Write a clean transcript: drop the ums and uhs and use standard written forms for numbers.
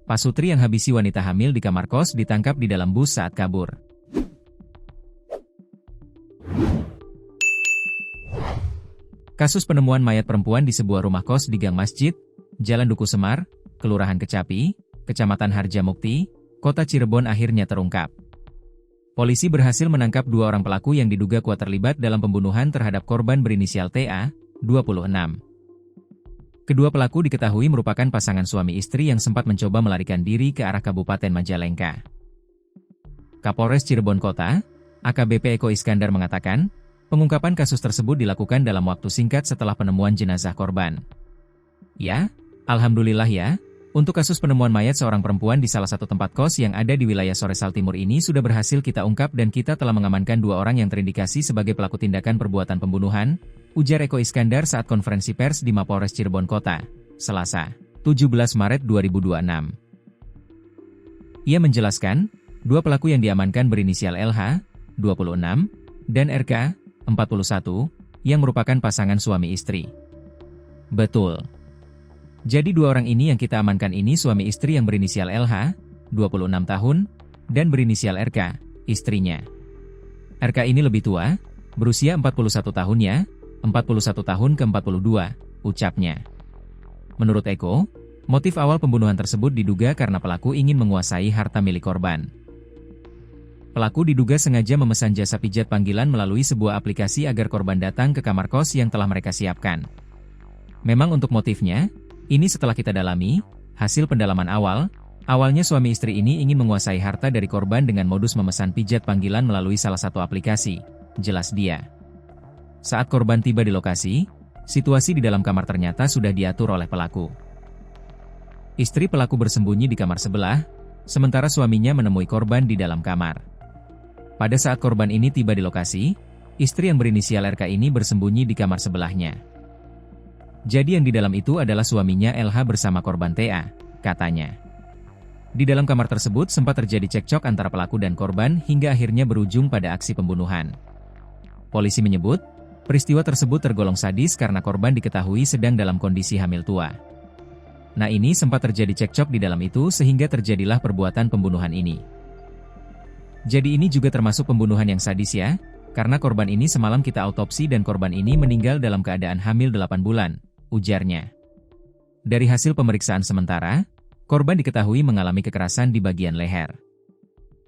Pasutri yang habisi wanita hamil di kamar kos ditangkap di dalam bus saat kabur. Kasus penemuan mayat perempuan di sebuah rumah kos di Gang Masjid, Jalan Duku Semar, Kelurahan Kecapi, Kecamatan Harjamukti, Kota Cirebon akhirnya terungkap. Polisi berhasil menangkap 2 orang pelaku yang diduga kuat terlibat dalam pembunuhan terhadap korban berinisial TA, 26. Kedua pelaku diketahui merupakan pasangan suami istri yang sempat mencoba melarikan diri ke arah Kabupaten Majalengka. Kapolres Cirebon Kota, AKBP Eko Iskandar mengatakan, pengungkapan kasus tersebut dilakukan dalam waktu singkat setelah penemuan jenazah korban. Ya, alhamdulillah ya, untuk kasus penemuan mayat seorang perempuan di salah satu tempat kos yang ada di wilayah Soresal Timur ini sudah berhasil kita ungkap dan kita telah mengamankan 2 orang yang terindikasi sebagai pelaku tindakan perbuatan pembunuhan, ujar Eko Iskandar saat konferensi pers di Mapolres Cirebon Kota, Selasa, 17 Maret 2026. Ia menjelaskan, 2 pelaku yang diamankan berinisial LH, 26, dan RK, 41, yang merupakan pasangan suami istri. Betul. Jadi 2 orang ini yang kita amankan ini suami istri yang berinisial LH, 26 tahun, dan berinisial RK, istrinya. RK ini lebih tua, berusia 41 tahunnya, 41 tahun ke 42, ucapnya. Menurut Eko, motif awal pembunuhan tersebut diduga karena pelaku ingin menguasai harta milik korban. Pelaku diduga sengaja memesan jasa pijat panggilan melalui sebuah aplikasi agar korban datang ke kamar kos yang telah mereka siapkan. Memang untuk motifnya, ini setelah kita dalami, hasil pendalaman awalnya suami istri ini ingin menguasai harta dari korban dengan modus memesan pijat panggilan melalui salah satu aplikasi, jelas dia. Saat korban tiba di lokasi, situasi di dalam kamar ternyata sudah diatur oleh pelaku. Istri pelaku bersembunyi di kamar sebelah, sementara suaminya menemui korban di dalam kamar. Pada saat korban ini tiba di lokasi, istri yang berinisial RK ini bersembunyi di kamar sebelahnya. Jadi yang di dalam itu adalah suaminya LH bersama korban TA, katanya. Di dalam kamar tersebut sempat terjadi cekcok antara pelaku dan korban hingga akhirnya berujung pada aksi pembunuhan. Polisi menyebut, peristiwa tersebut tergolong sadis karena korban diketahui sedang dalam kondisi hamil tua. Nah ini sempat terjadi cekcok di dalam itu sehingga terjadilah perbuatan pembunuhan ini. Jadi ini juga termasuk pembunuhan yang sadis ya, karena korban ini semalam kita autopsi dan korban ini meninggal dalam keadaan hamil 8 bulan, ujarnya. Dari hasil pemeriksaan sementara, korban diketahui mengalami kekerasan di bagian leher.